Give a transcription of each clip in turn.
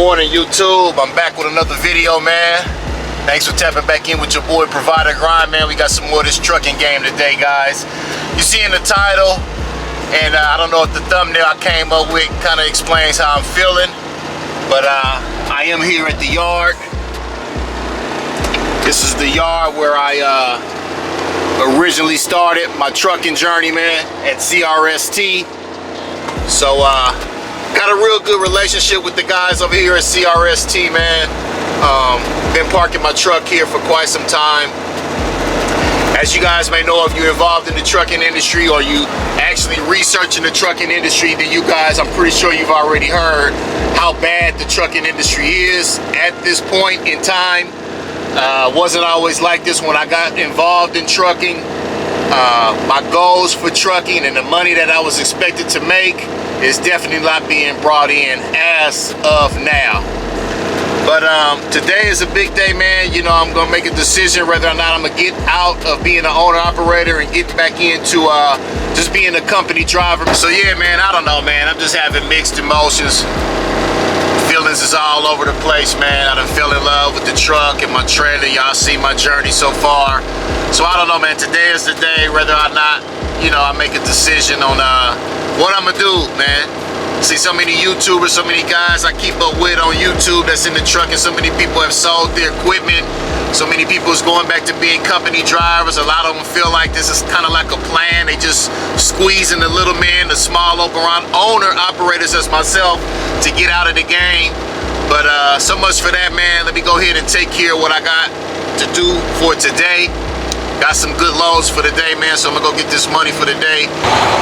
morning, YouTube. I'm back with another video, man. Thanks for tapping back in with your boy Provider Grind, man. We got some more of this trucking game today, guys. You see in the title, and I don't know if the thumbnail I came up with kind of explains how I'm feeling, but I am here at the yard. This is the yard where I originally started my trucking journey, man, at CRST. So got a real good relationship with the guys over here at CRST, man. Been parking my truck here for quite some time. As you guys may know, if you're involved in the trucking industry or you actually researching the trucking industry, then you guys, I'm pretty sure you've already heard how bad the trucking industry is at this point in time. Wasn't always like this when I got involved in trucking. My goals for trucking and the money that I was expected to make is definitely not being brought in as of now. But today is a big day, man. You know, I'm gonna make a decision whether or not I'm gonna get out of being an owner operator and get back into just being a company driver. So yeah, man, I don't know, man. I'm just having mixed emotions. Feelings is all over the place, man. I done fell in love with the truck and my trailer. Y'all see my journey so far. So I don't know, man. Today is the day whether or not, you know, I make a decision on what I'm gonna do, man. See so many YouTubers, so many guys I keep up with on YouTube that's in the truck, and so many people have sold their equipment. So many people is going back to being company drivers. A lot of them feel like this is kind of like a plan. They just squeezing the little men, the small owner operators as myself, to get out of the game. But so much for that, man. Let me go ahead and take care of what I got to do for today. Got some good loads for the day, man, so I'm gonna go get this money for the day.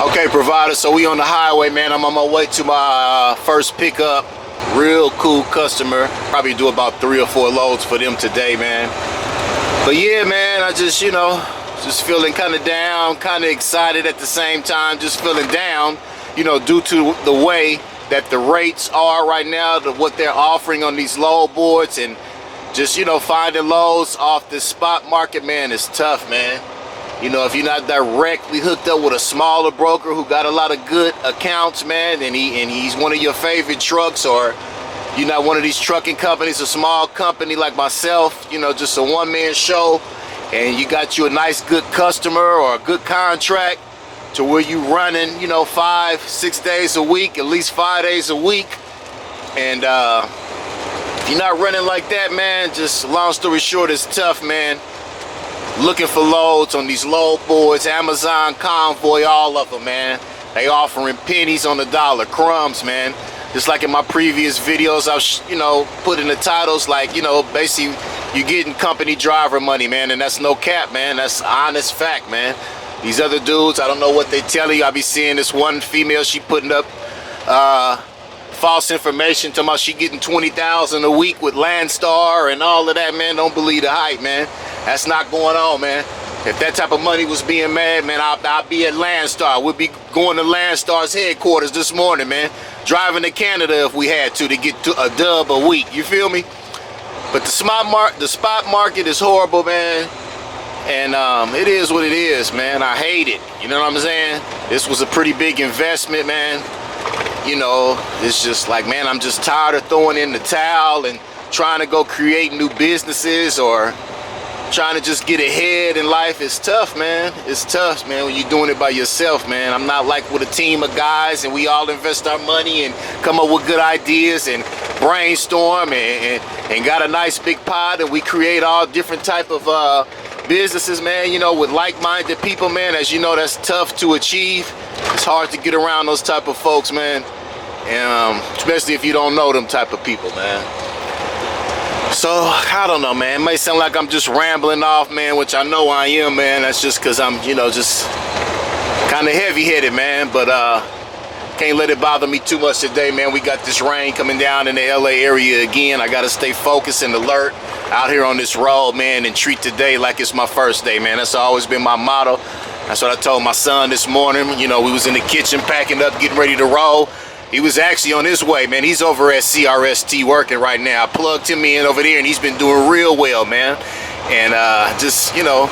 Okay, Provider, so we on the highway, man. I'm on my way to my first pickup. Real cool customer. Probably do about 3 or 4 loads for them today, man. But yeah, man, I just, you know, just feeling kind of down, kind of excited at the same time. Just feeling down, you know, due to the way that the rates are right now, to what they're offering on these load boards, and just, you know, finding loads off the spot market, man, is tough, man. You know, if you're not directly hooked up with a smaller broker who got a lot of good accounts, man, and he's one of your favorite trucks, or you're not one of these trucking companies, a small company like myself, you know, just a one-man show, and you got you a nice good customer or a good contract to where you running, you know, 5-6 days a week, at least 5 days a week, and if you're not running like that, man, just long story short, it's tough, man. Looking for loads on these load boards, Amazon, Convoy, all of them, man. They offering pennies on the dollar, crumbs, man. Just like in my previous videos, I was, you know, put in the titles, like, you know, basically you're getting company driver money, man, and that's no cap, man. That's honest fact, man. These other dudes, I don't know what they telling you. I be seeing this one female, she putting up false information, talking about she getting $20,000 a week with Landstar and all of that, man. Don't believe the hype, man. That's not going on, man. If that type of money was being made, man, I'll be at Landstar. We'll be going to Landstar's headquarters this morning, man. Driving to Canada if we had to get to a dub a week. You feel me? But the spot market is horrible, man. And it is what it is, man. I hate it. You know what I'm saying? This was a pretty big investment, man. You know, it's just like, man, I'm just tired of throwing in the towel and trying to go create new businesses or trying to just get ahead in life. It's tough, man. It's tough, man, when you're doing it by yourself, man. I'm not like with a team of guys and we all invest our money and come up with good ideas and brainstorm and got a nice big pot, and we create all different type of businesses, man, you know, with like-minded people, man. As you know, that's tough to achieve. It's hard to get around those type of folks, man, and especially if you don't know them type of people, man. So I don't know, man. It may sound like I'm just rambling off, man, which I know I am, man. That's just because I'm, you know, just kind of heavy-headed, man. But can't let it bother me too much today, man. We got this rain coming down in the LA area again. I got to stay focused and alert out here on this road, man, and treat today like it's my first day, man. That's always been my motto. That's what I told my son this morning. You know, we was in the kitchen packing up, getting ready to roll. He was actually on his way, man. He's over at CRST working right now. I plugged him in over there, and he's been doing real well, man. And just, you know,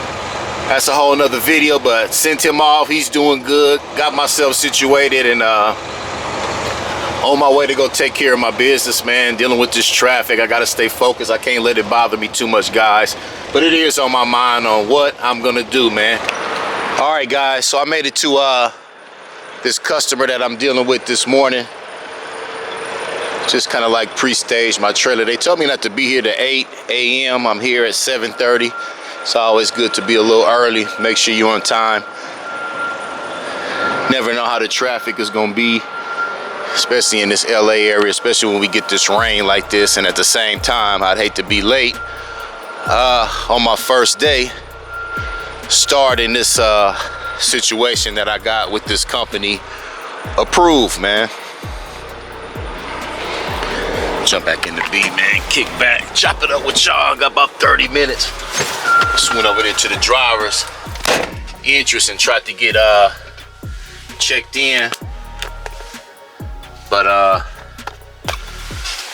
that's a whole nother video, but sent him off. He's doing good. Got myself situated, and On my way to go take care of my business, man. Dealing with this traffic, I gotta stay focused. I can't let it bother me too much, guys. But it is on my mind on what I'm gonna do, man. All right, guys, so I made it to this customer that I'm dealing with this morning. Just kind of like pre-staged my trailer. They told me not to be here to 8 a.m. I'm here at 7:30. It's always good to be a little early. Make sure you're on time. Never know how the traffic is gonna be, especially in this LA area, especially when we get this rain like this. And at the same time, I'd hate to be late on my first day starting this situation that I got with this company approved, man. Jump back in the B, man, kick back, chop it up with y'all. Got about 30 minutes. Just went over there to the driver's entrance and tried to get checked in, but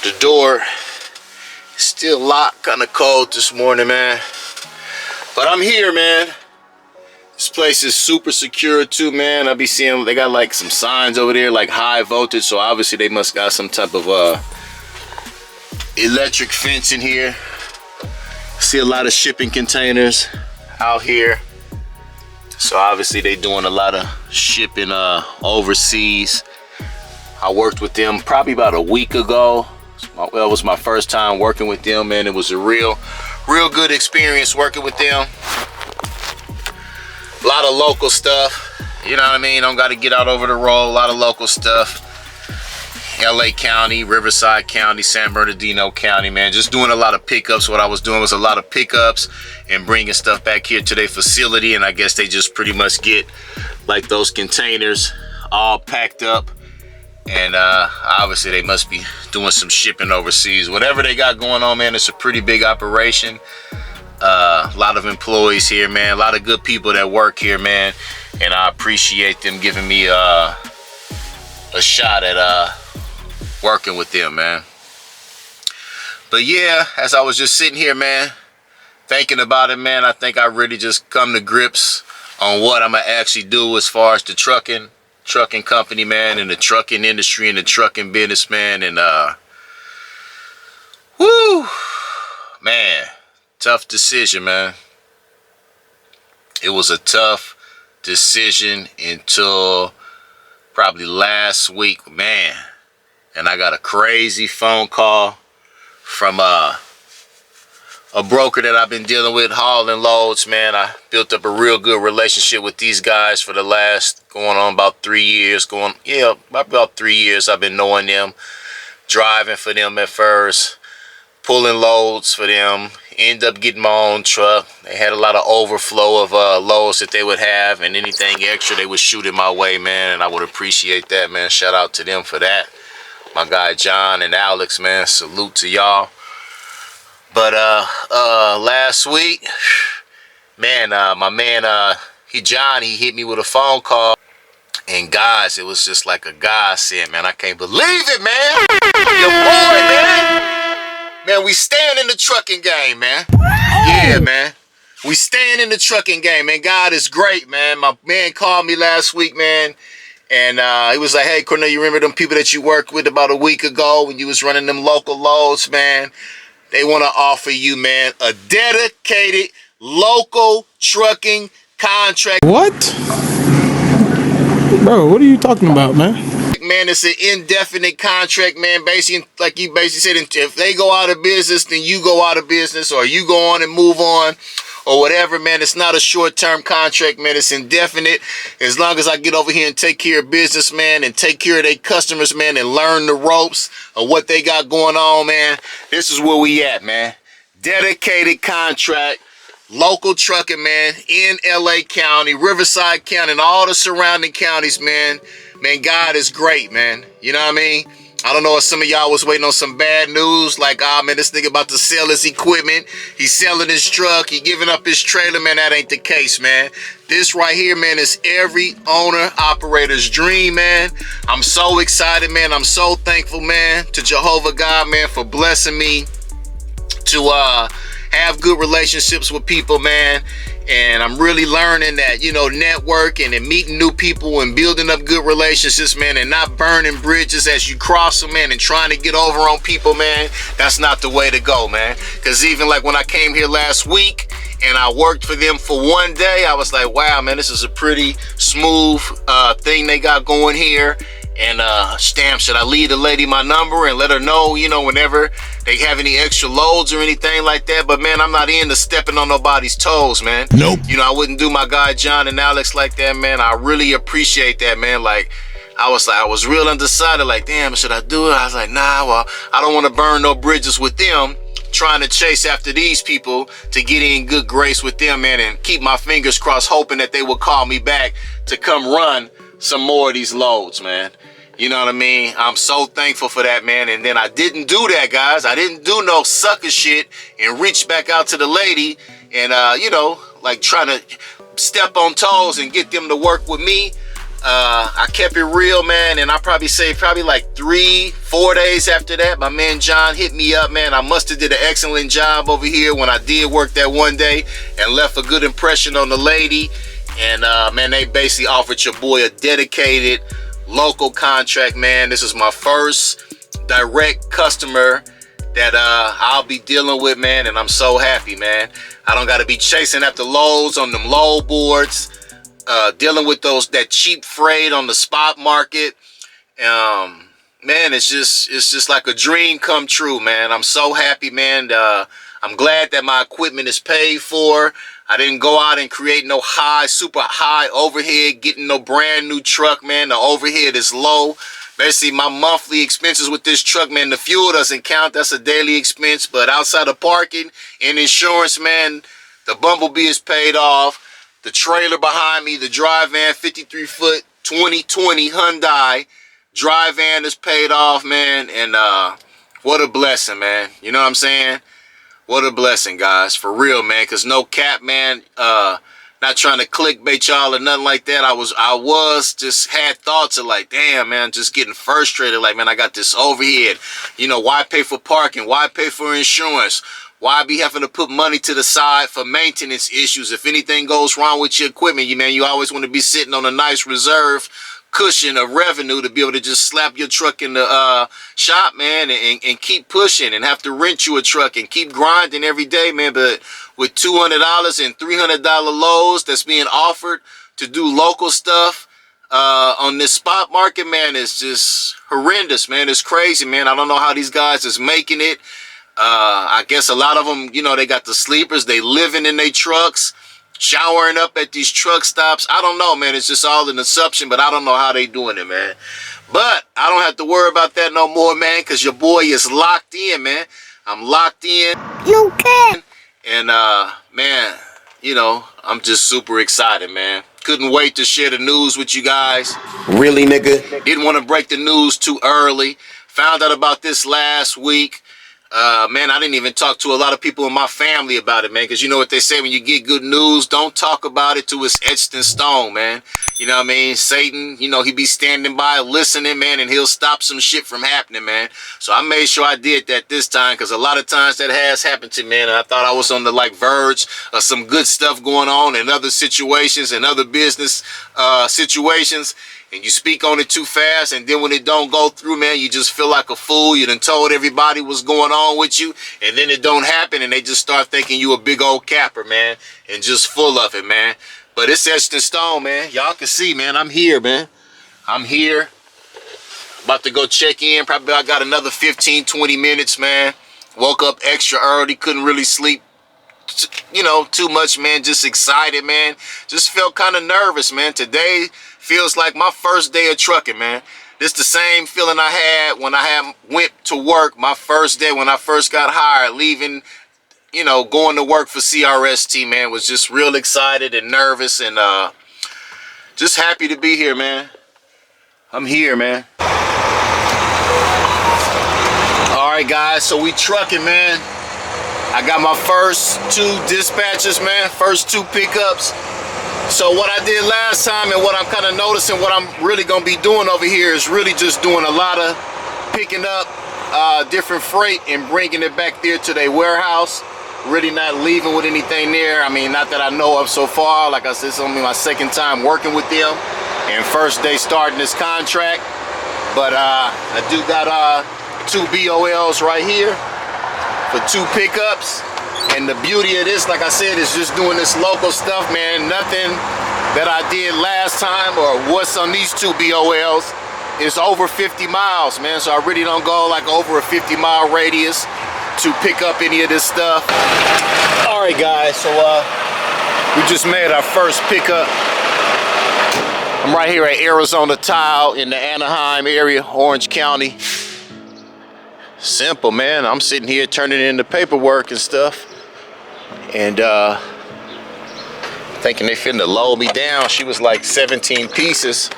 the door is still locked, kind of cold this morning, man. But I'm here, man. This place is super secure too, man. I be seeing they got like some signs over there, like high voltage, so obviously they must got some type of electric fence in here. See a lot of shipping containers out here, so obviously they doing a lot of shipping overseas. I worked with them probably about a week ago. Well, it was my first time working with them, man. It was a real good experience working with them. A lot of local stuff, you know what I mean? Don't got to get out over the road. A lot of local stuff. LA County, Riverside County, San Bernardino County, man. Just doing a lot of pickups. What I was doing was a lot of pickups and bringing stuff back here to their facility. And I guess they just pretty much get like those containers all packed up. And obviously they must be doing some shipping overseas. Whatever they got going on, man, it's a pretty big operation. A lot of employees here, man. A lot of good people that work here, man. And I appreciate them giving me a shot at working with them, man. But yeah, as I was just sitting here, man, thinking about it, man, I think I really just come to grips on what I'm gonna actually do as far as the trucking company, man, and the trucking industry and the trucking business, man. And whoo, man, tough decision, man. It was a tough decision until probably last week, man. And I got a crazy phone call from a broker that I've been dealing with, hauling loads, man. I built up a real good relationship with these guys for the last going on about 3 years. About 3 years I've been knowing them, driving for them at first, pulling loads for them. End up getting my own truck. They had a lot of overflow of loads that they would have, and anything extra they would shoot in my way, man. And I would appreciate that, man. Shout out to them for that. My guy John and Alex, man, salute to y'all. But last week, man, my man John hit me with a phone call, and guys, it was just like a godsend, man. I can't believe it, man. Your boy, man. Man, we stand in the trucking game, man. Yeah, man. We stand in the trucking game, man. God is great, man. My man called me last week, man. And he was like, hey, Cornell, you remember them people that you worked with about a week ago when you was running them local loads, man? They want to offer you, man, a dedicated local trucking contract. What? Bro, what are you talking about, man? Man, it's an indefinite contract, man. Basically, like you basically said, if they go out of business, then you go out of business, or you go on and move on, or whatever, man. It's not a short-term contract, man. It's indefinite. As long as I get over here and take care of business, man, and take care of their customers, man, and learn the ropes of what they got going on, man. This is where we at, man. Dedicated contract, local trucking, man, in LA County, Riverside County, and all the surrounding counties, man. Man, God is great, man. You know what I mean? I don't know if some of y'all was waiting on some bad news, like, man, this nigga about to sell his equipment. He's selling his truck. He giving up his trailer, man. That ain't the case, man. This right here, man, is every owner operator's dream, man. I'm so excited, man. I'm so thankful, man, to Jehovah God, man, for blessing me to have good relationships with people, man. And I'm really learning that, you know, networking and meeting new people and building up good relationships, man, and not burning bridges as you cross them, man, and trying to get over on people, man. That's not the way to go, man. Because even like when I came here last week and I worked for them for one day, I was like, wow, man, this is a pretty smooth thing they got going here. And Stamp, should I leave the lady my number and let her know, you know, whenever they have any extra loads or anything like that? But man, I'm not into stepping on nobody's toes, man. Nope. You know, I wouldn't do my guy John and Alex like that, man. I really appreciate that, man. Like, I was real undecided, like, damn, should I do it? I was like, nah, well, I don't want to burn no bridges with them, trying to chase after these people to get in good grace with them, man, and keep my fingers crossed, hoping that they will call me back to come run some more of these loads, man. You know what I mean? I'm so thankful for that, man. And then I didn't do that, guys. I didn't do no sucker shit and reach back out to the lady and, you know, like trying to step on toes and get them to work with me. I kept it real, man. And I probably like 3-4 days after that, my man John hit me up, man. I must have did an excellent job over here when I did work that one day and left a good impression on the lady. And, man, they basically offered your boy a dedicated local contract, man. This is my first direct customer that I'll be dealing with, man, and I'm so happy, man. I don't got to be chasing after loads on them load boards, dealing with that cheap freight on the spot market. Man, it's just like a dream come true, man. I'm so happy, man. I'm glad that my equipment is paid for. I didn't go out and create no super high overhead, getting no brand new truck, man. The overhead is low. Basically, my monthly expenses with this truck, man, the fuel doesn't count. That's a daily expense. But outside of parking and insurance, man, the Bumblebee is paid off. The trailer behind me, the drive van, 53-foot 2020 Hyundai drive van is paid off, man. And what a blessing, man. You know what I'm saying? What a blessing, guys, for real, man. Cause no cap, man. Not trying to clickbait y'all or nothing like that. I was just had thoughts of like, damn, man, just getting frustrated. Like, man, I got this overhead. You know, why pay for parking? Why pay for insurance? Why be having to put money to the side for maintenance issues? If anything goes wrong with your equipment, you always want to be sitting on a nice reserve cushion of revenue to be able to just slap your truck in the shop, man, and keep pushing, and have to rent you a truck and keep grinding every day, man. But with $200 and $300 loads that's being offered to do local stuff on this spot market, man, it's just horrendous, man. It's crazy, man. I don't know how these guys is making it. I guess a lot of them, you know, they got the sleepers, they living in their trucks, showering up at these truck stops. I don't know, man. It's just all an assumption, but I don't know how they doing it, man. But I don't have to worry about that no more, man, because your boy is locked in, man. I'm locked in. No cap. And, man, you know, I'm just super excited, man. Couldn't wait to share the news with you guys. Really, nigga? Didn't want to break the news too early. Found out about this last week. Man, I didn't even talk to a lot of people in my family about it, man, because you know what they say, when you get good news, don't talk about it till it's etched in stone, man. You know what I mean? Satan, you know, he be standing by listening, man, and he'll stop some shit from happening, man. So I made sure I did that this time, because a lot of times that has happened to me, man, and I thought I was on the verge of some good stuff going on in other situations and other business situations. And you speak on it too fast, and then when it don't go through, man, you just feel like a fool. You done told everybody what's going on with you, and then it don't happen, and they just start thinking you a big old capper, man, and just full of it, man. But it's etched in stone, man. Y'all can see, man, I'm here, man. I'm here. About to go check in. Probably I got another 15-20 minutes, man. Woke up extra early, couldn't really sleep, you know, too much, man. Just excited, man. Just felt kind of nervous, man. Today feels like my first day of trucking, man. This the same feeling I had when I went to work my first day when I first got hired, leaving, you know, going to work for CRST, man. Was just real excited and nervous, and just happy to be here, man. I'm here, man. All right, guys, so we trucking, man. I got my first 2 dispatches, man. First 2 pickups. So what I did last time and what I'm kind of noticing, what I'm really going to be doing over here is really just doing a lot of picking up different freight and bringing it back there to their warehouse. Really not leaving with anything there. I mean, not that I know of so far. Like I said, it's only my second time working with them and first day starting this contract. But I do got 2 BOLs right here for 2 pickups. And the beauty of this, like I said, is just doing this local stuff, man. Nothing that I did last time or what's on these 2 BOLs is over 50 miles, man. So I really don't go like over a 50-mile radius to pick up any of this stuff. All right, guys, so we just made our first pickup. I'm right here at Arizona Tile in the Anaheim area, Orange County. Simple, man. I'm sitting here turning in the paperwork and stuff, and thinking they finna load me down. She was like 17 pieces.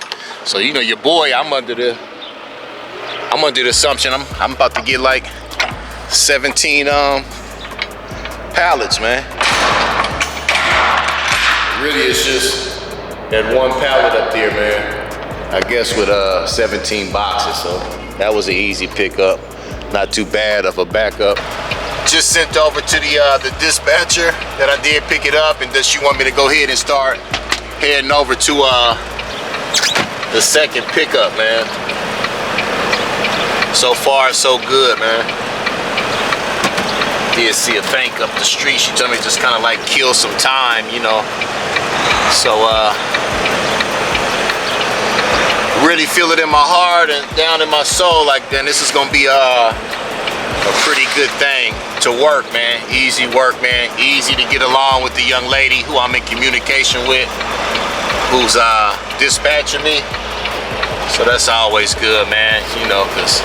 So you know your boy, I'm under the assumption I'm about to get like 17 pallets, man. Really, it's just that one pallet up there, man. I guess with 17 boxes. So that was an easy pickup. Not too bad of a backup. Just sent over to the dispatcher that I did pick it up, and does she want me to go ahead and start heading over to the second pickup, man. So far, so good, man. Did see a bank up the street. She told me just kind of like kill some time, you know. So really feel it in my heart and down in my soul, like, then this is gonna be a pretty good thing to work, man. Easy work, man. Easy to get along with the young lady who I'm in communication with, who's dispatching me. So that's always good, man, you know, because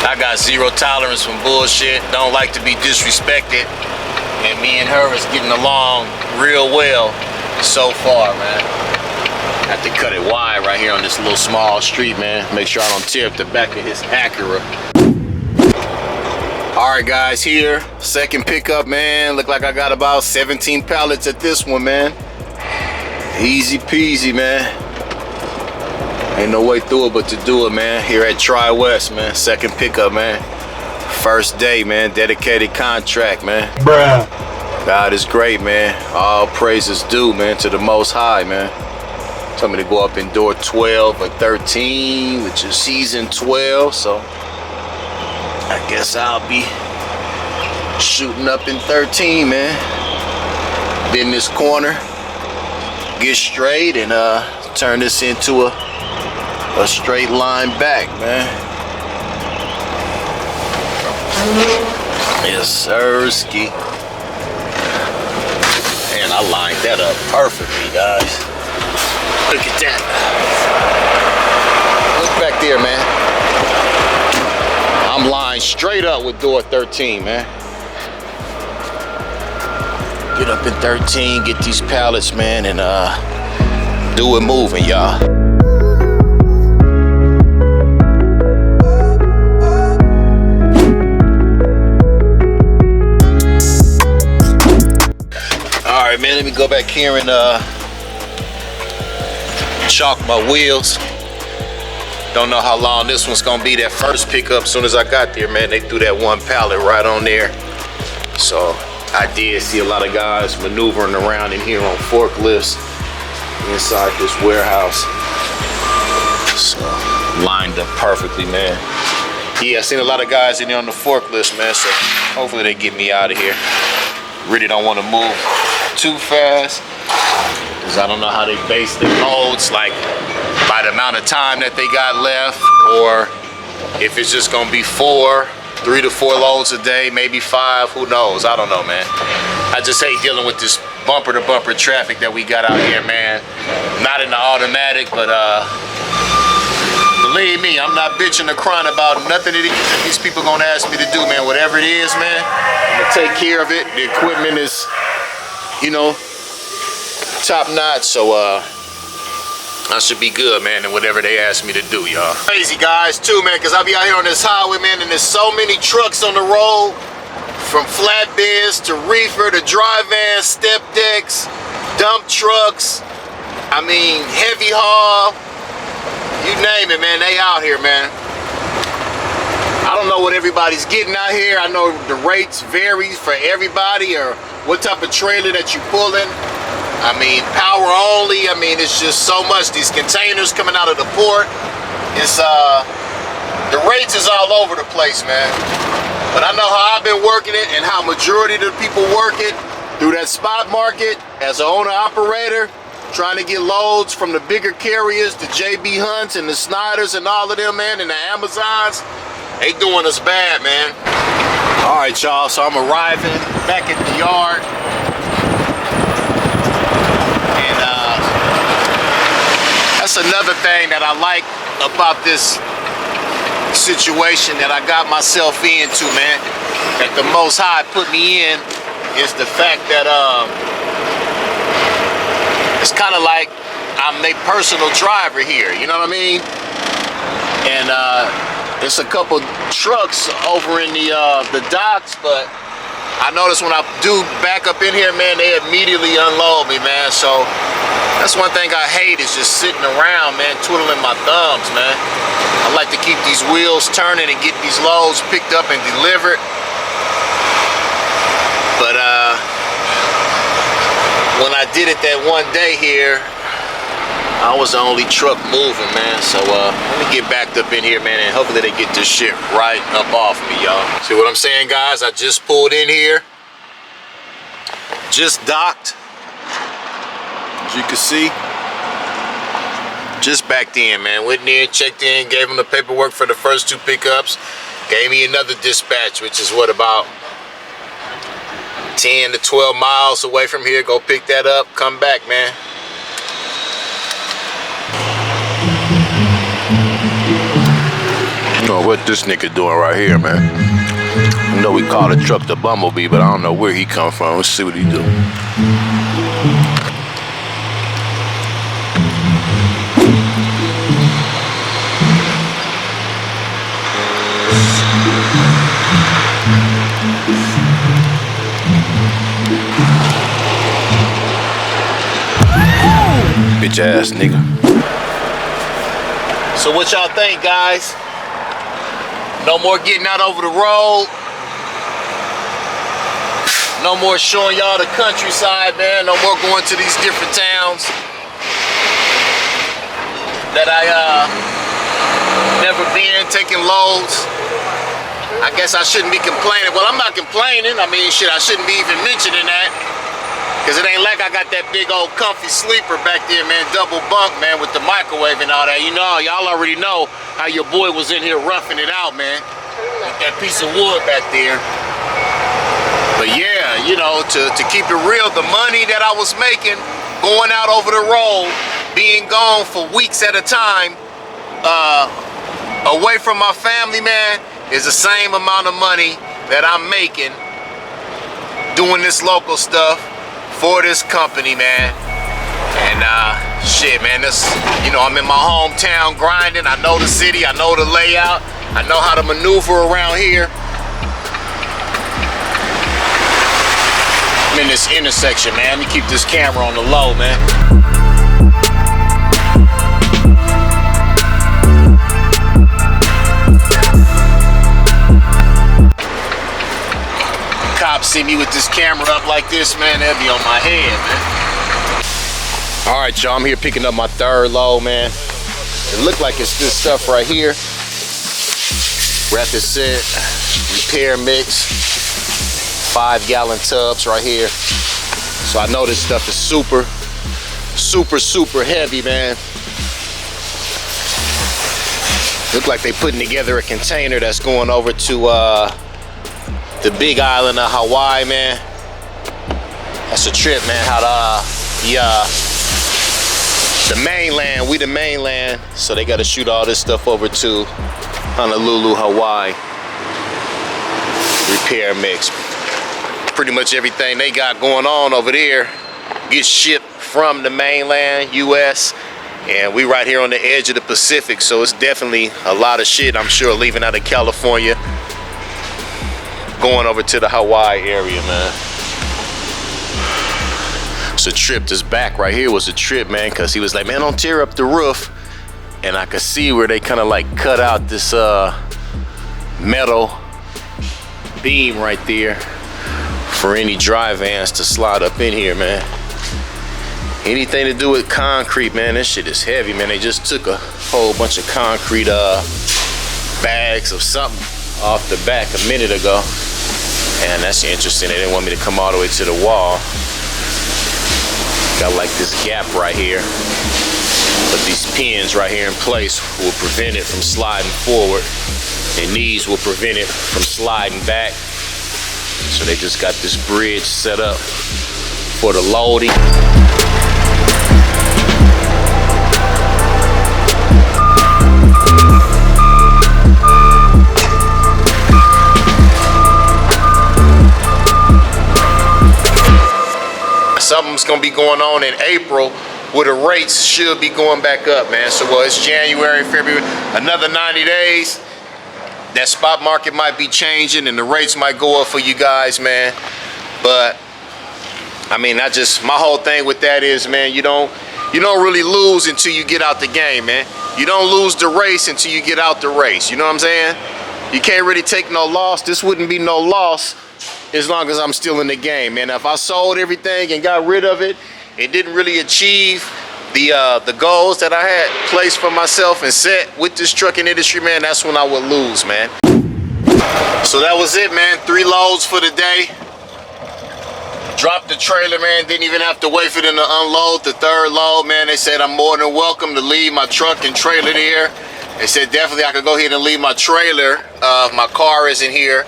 I got zero tolerance from bullshit. Don't like to be disrespected. And me and her is getting along real well so far, man. Have to cut it wide right here on this little small street, man. Make sure I don't tear up the back of his Acura. All right, guys, here, second pickup, man. Look like I got about 17 pallets at this one, man. Easy peasy, man. Ain't no way through it but to do it, man. Here at Tri-West, man. Second pickup, man. First day, man. Dedicated contract, man. Bruh. God is great, man. All praises due, man, to the Most High, man. Told me to go up in door 12 or 13, which is season 12, so I guess I'll be shooting up in 13, man. Bend this corner, get straight, and turn this into a straight line back, man. Yes, sir, ski. Man, I lined that up perfectly, guys. Look at that. Look back there, man. I'm lined straight up with door 13, man. Get up in 13, get these pallets, man, and do it moving, y'all. All right, man, let me go back here and chalk my wheels. Don't know how long this one's gonna be. That first pickup, as soon as I got there, man, they threw that one pallet right on there. So I did see a lot of guys maneuvering around in here on forklifts inside this warehouse. So lined up perfectly, man. Yeah, I seen a lot of guys in there on the forklifts, man, so hopefully they get me out of here. Really don't want to move too fast, because I don't know how they base their loads, like by the amount of time that they got left, or if it's just gonna be 3 to 4 loads a day, maybe 5, who knows? I don't know, man. I just hate dealing with this bumper to bumper traffic that we got out here, man. Not in the automatic, but believe me, I'm not bitching or crying about nothing that these people gonna ask me to do, man. Whatever it is, man, I'm gonna take care of it. The equipment is, you know, top notch, so I should be good, man, and whatever they ask me to do, y'all. Crazy, guys, too, man, because I be out here on this highway, man, and there's so many trucks on the road, from flatbeds to reefer to dry vans, step decks, dump trucks, I mean, heavy haul, you name it, man, they out here, man. I don't know what everybody's getting out here. I know the rates vary for everybody, or what type of trailer that you pulling. I mean, power only. I mean, it's just so much. These containers coming out of the port. It's the rates is all over the place, man. But I know how I've been working it and how majority of the people work it through that spot market as an owner operator, trying to get loads from the bigger carriers, the JB Hunts and the Snyders and all of them, man, and the Amazons. They doing us bad, man. All right, y'all, so I'm arriving back at the yard. And that's another thing that I like about this situation that I got myself into, man, that the Most High put me in, is the fact that it's kind of like I'm their personal driver here, you know what I mean? And there's a couple trucks over in the docks, but I notice when I do back up in here, man, they immediately unload me, man. So that's one thing I hate, is just sitting around, man, twiddling my thumbs, man. I like to keep these wheels turning and get these loads picked up and delivered. But when I did it that one day here, I was the only truck moving, man. So let me get backed up in here, man, and hopefully they get this shit right up off me, y'all. See what I'm saying, guys? I just pulled in here, just docked, as you can see. Just backed in, man. Went in, checked in, gave them the paperwork for the first 2 pickups. Gave me another dispatch, which is what, about 10 to 12 miles away from here. Go pick that up, come back, man. I don't know what this nigga doing right here, man. I know we call the truck the Bumblebee, but I don't know where he come from. Let's see what he do. Bitch ass nigga. So what y'all think, guys? No more getting out over the road. No more showing y'all the countryside, man. No more going to these different towns that I never been, taking loads. I guess I shouldn't be complaining. Well, I'm not complaining. I mean, shit, I shouldn't be even mentioning that. Cause it ain't like I got that big old comfy sleeper back there, man, double bunk, man, with the microwave and all that. You know, y'all already know how your boy was in here roughing it out, man. With that piece of wood back there. But yeah, you know, to keep it real, the money that I was making going out over the road, being gone for weeks at a time, away from my family, man, is the same amount of money that I'm making doing this local stuff for this company, man. And shit, man, this, you know, I'm in my hometown grinding. I know the city, I know the layout, I know how to maneuver around here. I'm in this intersection, man. Let me keep this camera on the low, man. Cops see me with this camera up like this, man, they'll be on my head, man. All right, y'all, I'm here picking up my 3rd load, man. It looked like it's this stuff right here. Rapid set, repair mix, 5-gallon tubs right here. So I know this stuff is super, super, super heavy, man. Look like they putting together a container that's going over to the big island of Hawaii, man. That's a trip, man. How the mainland, we the mainland, so they got to shoot all this stuff over to Honolulu, Hawaii. Repair mix. Pretty much everything they got going on over there gets shipped from the mainland, US, and we right here on the edge of the Pacific, so it's definitely a lot of shit, I'm sure, leaving out of California, going over to the Hawaii area, man. It's a trip. This back right here was a trip, man, because he was like, man, don't tear up the roof. And I could see where they kind of like cut out this metal beam right there for any dry vans to slide up in here, man. Anything to do with concrete, man, this shit is heavy, man. They just took a whole bunch of concrete bags of something off the back a minute ago. And that's interesting. They didn't want me to come all the way to the wall. Got like this gap right here. But these pins right here in place will prevent it from sliding forward. And these will prevent it from sliding back. So they just got this bridge set up for the loading. Something's gonna be going on in April where the rates should be going back up, man. So well, it's January, February, another 90 days. That spot market might be changing and the rates might go up for you guys, man. But I mean, my whole thing with that is, man, you don't really lose until you get out the game, man. You don't lose the race until you get out the race. You know what I'm saying? You can't really take no loss. This wouldn't be no loss as long as I'm still in the game, man. Now, if I sold everything and got rid of it, it didn't really achieve the goals that I had placed for myself and set with this trucking industry, man, that's when I would lose, man. So that was it, man. 3 loads for the day. Dropped the trailer, man. Didn't even have to wait for them to unload the 3rd load, man. They said I'm more than welcome to leave my truck and trailer there. They said definitely I could go ahead and leave my trailer. My car isn't here,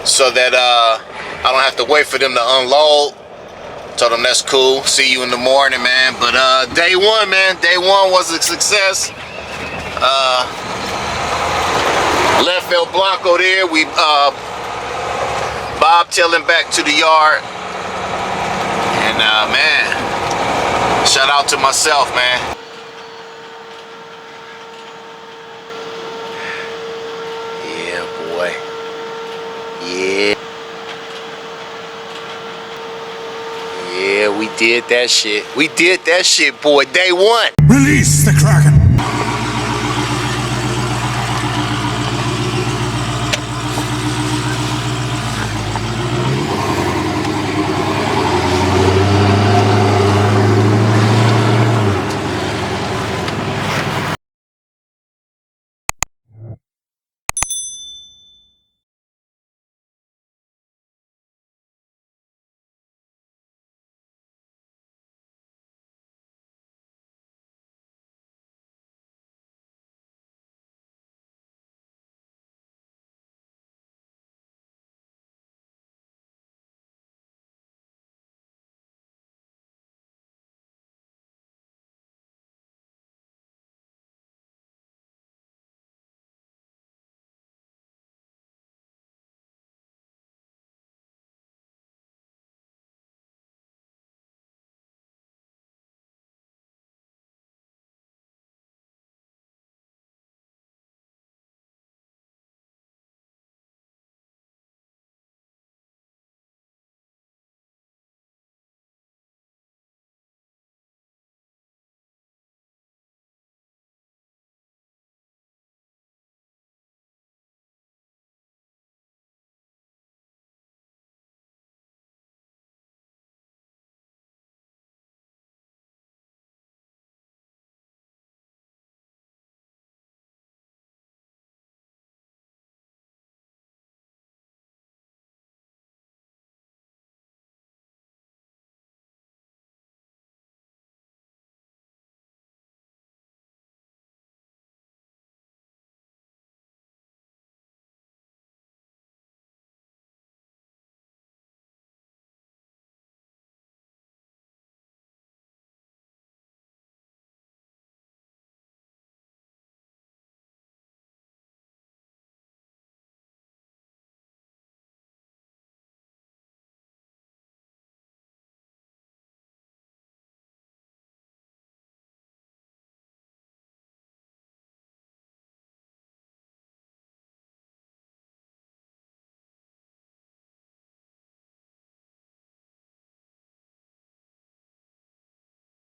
so that I don't have to wait for them to unload. Told them that's cool. See you in the morning, man. But day one, man. Day one was a success. Left El Blanco there. We bobtailing back to the yard. And man, shout out to myself, man. Yeah, boy. Yeah. Yeah, we did that shit. We did that shit, boy. Day one. Release the Kraken.